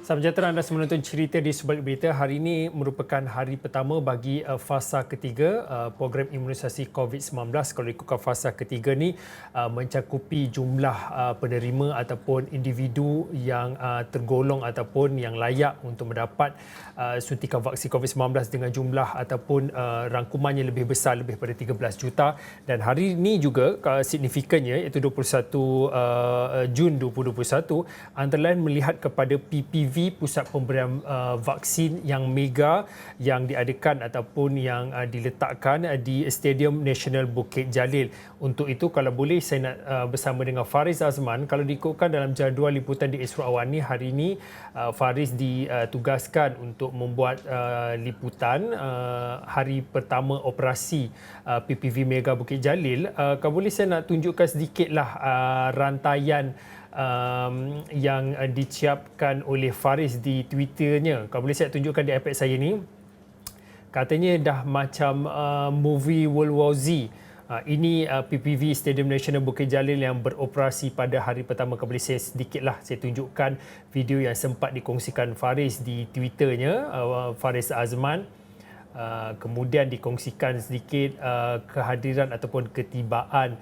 Salam sejahtera, anda semua menonton Cerita di Sebalik Berita. Hari ini merupakan hari pertama bagi fasa ketiga program imunisasi COVID-19. Kalau ikutkan fasa ketiga ni mencakupi jumlah penerima ataupun individu yang tergolong ataupun yang layak untuk mendapat suntikan vaksin COVID-19 dengan jumlah ataupun rangkumannya lebih besar, lebih pada 13 juta. Dan hari ini juga signifikannya iaitu 21 Jun 2021 antara lain melihat kepada PPV Pusat Pemberian Vaksin yang mega yang diadakan ataupun yang diletakkan di Stadium Nasional Bukit Jalil. Untuk itu, kalau boleh saya nak bersama dengan Faris Azman. Kalau diikutkan dalam jadual liputan di Esok Awal ni, hari ini Faris ditugaskan untuk membuat liputan hari pertama operasi PPV Mega Bukit Jalil. Kalau boleh saya nak tunjukkan sedikitlah rantaian yang diciapkan oleh Faris di Twitternya. Kalau boleh saya tunjukkan di iPad saya ni. Katanya dah macam movie World War Z. Ini PPV Stadium Nasional Bukit Jalil yang beroperasi pada hari pertama. Kalau boleh saya tunjukkan video yang sempat dikongsikan Faris di Twitternya, Faris Azman. Kemudian dikongsikan sedikit kehadiran ataupun ketibaan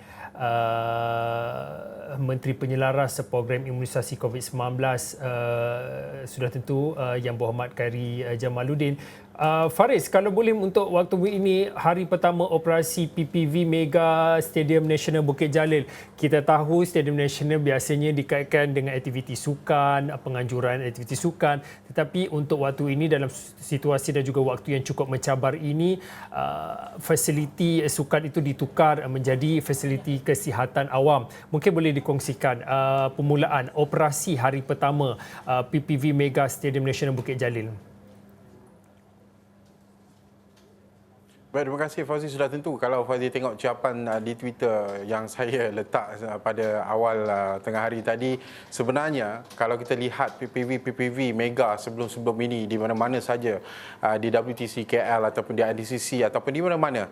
Menteri Penyelaras Program Imunisasi COVID-19 sudah tentu Yang Berhormat Khairi Jamaluddin. Faris, kalau boleh untuk waktu ini hari pertama operasi PPV Mega Stadium Nasional Bukit Jalil. Kita tahu Stadium Nasional biasanya dikaitkan dengan aktiviti sukan, penganjuran aktiviti sukan. Tetapi untuk waktu ini dalam situasi dan juga waktu yang cukup mencabar ini, fasiliti sukan itu ditukar menjadi fasiliti kesihatan awam. Mungkin boleh dikongsikan permulaan operasi hari pertama PPV Mega Stadium Nasional Bukit Jalil. Baik, terima kasih Fauzi. Sudah tentu kalau Fauzi tengok ucapan di Twitter yang saya letak pada awal tengah hari tadi, sebenarnya kalau kita lihat PPV Mega sebelum-sebelum ini di mana-mana saja di WTC KL ataupun di IDCC ataupun di mana-mana,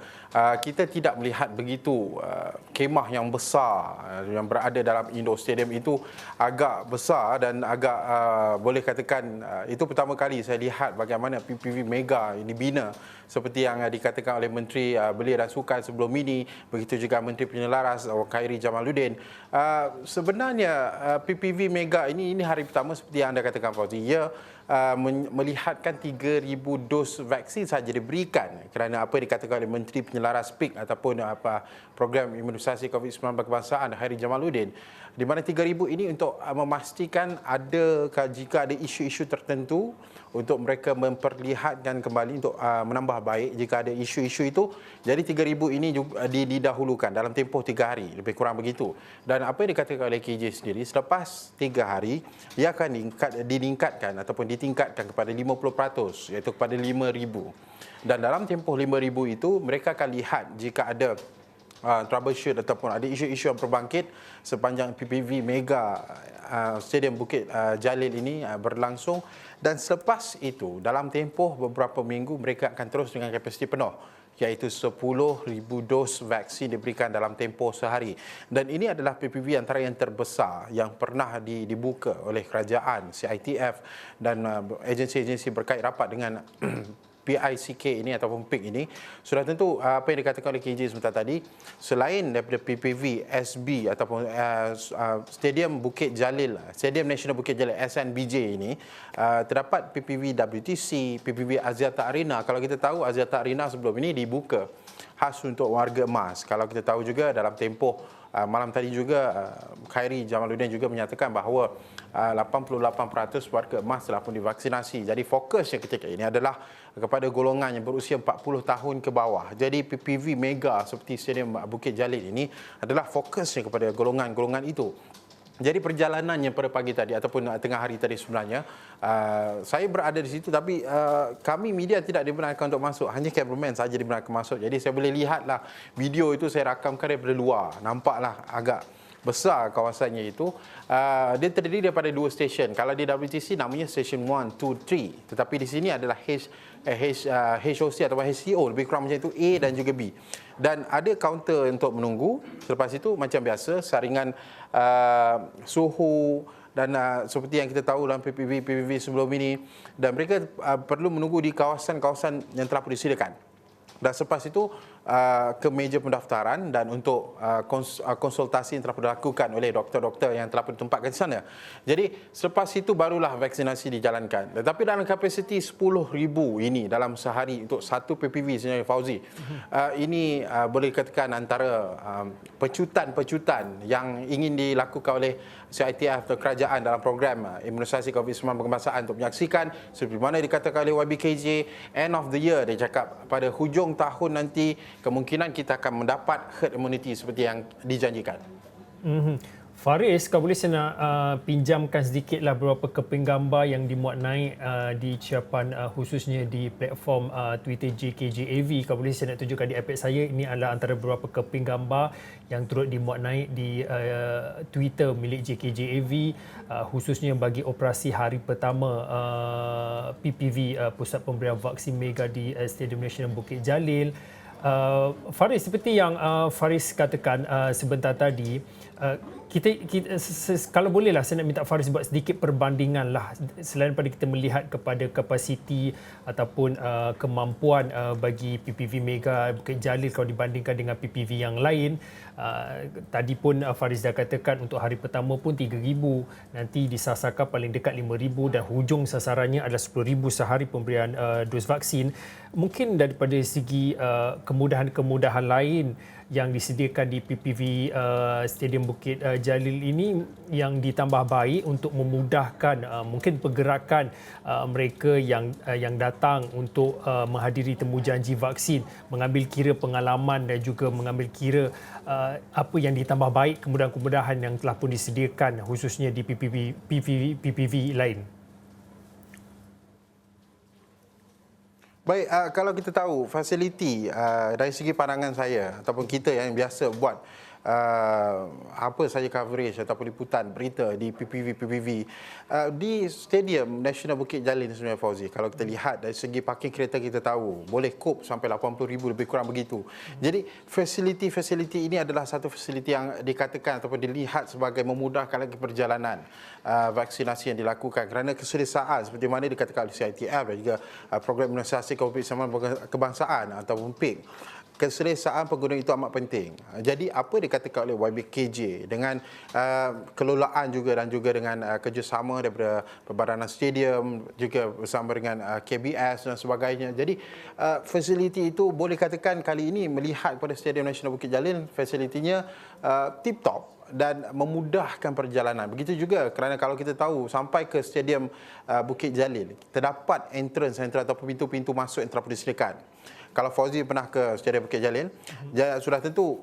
kita tidak melihat begitu kemah yang besar yang berada dalam Indo Stadium itu agak besar dan agak boleh katakan itu pertama kali saya lihat bagaimana PPV Mega dibina seperti yang dikatakan oleh Menteri Belia dan Sukan sebelum ini, begitu juga Menteri Penyelaras Khairi Jamaluddin. Sebenarnya PPV Mega ini hari pertama seperti yang anda katakan Fauzi, ia melihatkan 3,000 dos vaksin saja diberikan kerana apa yang dikatakan oleh Menteri Penyelaras PIK ataupun program imunisasi COVID-19 kebangsaan Khairi Jamaluddin, di mana 3,000 ini untuk memastikan jika ada isu-isu tertentu untuk mereka memperlihatkan kembali untuk menambah baik jika ada isu-isu itu. Jadi 3,000 ini juga didahulukan dalam tempoh 3 hari, lebih kurang begitu. Dan apa yang dikatakan oleh KJ sendiri, selepas 3 hari ia akan ditingkatkan ataupun ditingkatkan kepada 50%, iaitu kepada 5,000. Dan dalam tempoh 5,000 itu mereka akan lihat jika ada troubleshoot ataupun ada isu-isu yang berbangkit sepanjang PPV Mega Stadium Bukit Jalil ini berlangsung. Dan selepas itu dalam tempoh beberapa minggu mereka akan terus dengan kapasiti penuh, iaitu 10,000 dos vaksin diberikan dalam tempoh sehari. Dan ini adalah PPV antara yang terbesar yang pernah dibuka oleh kerajaan, CITF dan agensi-agensi berkait rapat dengan PICK ini ataupun PIK ini. Sudah tentu apa yang dikatakan oleh KJ sebentar tadi, selain daripada PPV, SB ataupun Stadium Bukit Jalil, Stadium Nasional Bukit Jalil SNBJ ini, terdapat PPV WTC, PPV Axiata Arena. Kalau kita tahu Axiata Arena sebelum ini dibuka khas untuk warga emas. Kalau kita tahu juga dalam tempoh malam tadi juga Khairi Jamaluddin juga menyatakan bahawa 88% warga emas telah pun divaksinasi. Jadi fokusnya ketika ini adalah kepada golongan yang berusia 40 tahun ke bawah. Jadi PPV Mega seperti Stadium Bukit Jalil ini adalah fokusnya kepada golongan-golongan itu. Jadi perjalanannya pada pagi tadi ataupun tengah hari tadi sebenarnya, saya berada di situ tapi kami media tidak dibenarkan untuk masuk. Hanya cameraman saja dibenarkan masuk. Jadi saya boleh lihatlah video itu saya rakamkan daripada luar. Nampaklah agak besar kawasannya itu. Dia terdiri daripada 2 stesen. Kalau di WTC namanya Station 1, 2, 3. Tetapi di sini adalah HOC atau HCO, lebih kurang macam itu, A dan juga B. Dan ada kaunter untuk menunggu. Selepas itu macam biasa saringan suhu dan seperti yang kita tahu dalam PPV sebelum ini, dan mereka perlu menunggu di kawasan-kawasan yang telah disediakan. Dan selepas itu ke meja pendaftaran dan untuk konsultasi yang telah dilakukan oleh doktor-doktor yang telah ditempatkan di sana. Jadi selepas itu barulah vaksinasi dijalankan. Tetapi dalam kapasiti 10,000 ini dalam sehari untuk satu PPV sebenarnya, Fauzi, ini boleh dikatakan antara pecutan-pecutan yang ingin dilakukan oleh CITF atau kerajaan dalam program imunisasi COVID-19 kebangsaan untuk menyaksikan seperti mana dikatakan oleh YBKJ, end of the year, dia cakap pada hujung tahun nanti kemungkinan kita akan mendapat herd immunity seperti yang dijanjikan. Faris, kalau boleh saya nak pinjamkan sedikitlah beberapa keping gambar yang dimuat naik di Ciapan khususnya di platform Twitter JKJAV. Kalau boleh saya nak tunjukkan di iPad saya, ini adalah antara beberapa keping gambar yang turut dimuat naik di Twitter milik JKJAV khususnya bagi operasi hari pertama PPV Pusat Pemberian Vaksin Mega di Stadium Nasional Bukit Jalil. Faris, seperti yang Faris katakan sebentar tadi, kalau bolehlah saya nak minta Faris buat sedikit perbandingan lah, selain pada kita melihat kepada kapasiti ataupun kemampuan bagi PPV Mega Bukit Jalil kalau dibandingkan dengan PPV yang lain. Tadi pun Faris dah katakan untuk hari pertama pun 3,000, nanti disasarkan paling dekat 5,000 dan hujung sasarannya adalah 10,000 sehari pemberian dos vaksin. Mungkin daripada segi kemudahan-kemudahan lain yang disediakan di PPV Stadium Bukit Jalil ini yang ditambah baik untuk memudahkan mungkin pergerakan mereka yang datang untuk menghadiri temujanji vaksin, mengambil kira pengalaman dan juga mengambil kira apa yang ditambah baik, kemudahan-kemudahan yang telah pun disediakan khususnya di PPV lain. Baik, kalau kita tahu fasiliti dari segi pandangan saya ataupun kita yang biasa buat apa saja coverage ataupun liputan berita di PPV di Stadium Nasional Bukit Jalil sebenarnya, Fauzi, kalau kita lihat dari segi parking kereta kita tahu boleh kop sampai 80,000 lebih kurang begitu. Jadi fasiliti ini adalah satu fasiliti yang dikatakan ataupun dilihat sebagai memudahkan lagi perjalanan vaksinasi yang dilakukan kerana keselesaan seperti mana dikatakan oleh CITF dan juga program imunisasi COVID-19 kebangsaan ataupun PIK. Keselesaan pengguna itu amat penting. Jadi apa dikatakan oleh YBKJ dengan kelolaan juga dan juga dengan kerjasama daripada Pembadanan Stadium juga bersama dengan KBS dan sebagainya. Jadi fasiliti itu boleh katakan kali ini melihat kepada Stadium Nasional Bukit Jalil, fasilitinya tip-top dan memudahkan perjalanan. Begitu juga kerana kalau kita tahu sampai ke Stadium Bukit Jalil, terdapat entrance atau pintu-pintu masuk yang telah disediakan. Kalau Fauzi pernah ke Stadium Bukit Jalil, sudah tentu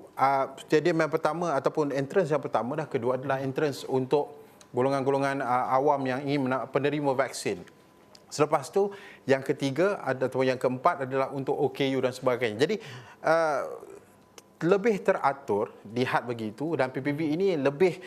stadium yang pertama ataupun entrance yang pertama dah, kedua adalah entrance untuk golongan-golongan awam yang ingin penerima vaksin. Selepas tu yang ketiga atau yang keempat adalah untuk OKU dan sebagainya. Jadi lebih teratur lihat begitu, dan PPV ini lebih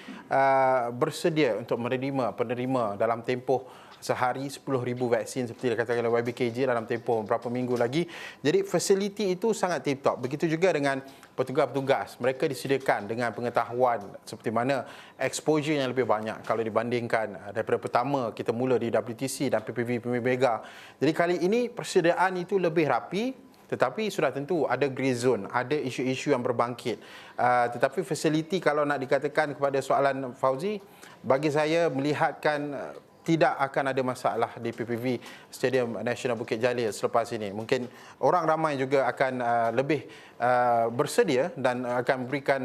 bersedia untuk menerima penerima dalam tempoh sehari 10,000 vaksin seperti dikatakan oleh YBKJ dalam tempoh beberapa minggu lagi. Jadi fasiliti itu sangat tip-top. Begitu juga dengan petugas-petugas. Mereka disediakan dengan pengetahuan seperti mana exposure yang lebih banyak kalau dibandingkan daripada pertama kita mula di WTC dan PPV Mega. Jadi kali ini persediaan itu lebih rapi, tetapi sudah tentu ada grey zone, ada isu-isu yang berbangkit. Tetapi fasiliti kalau nak dikatakan kepada soalan Fauzi, bagi saya melihatkan tidak akan ada masalah di PPV Stadium Nasional Bukit Jalil selepas ini. Mungkin orang ramai juga akan lebih bersedia dan akan memberikan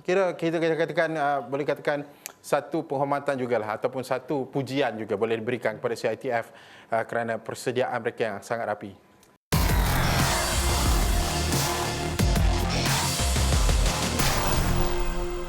kita katakan boleh katakan satu penghormatan jugalah ataupun satu pujian juga boleh diberikan kepada CITF kerana persediaan mereka yang sangat rapi.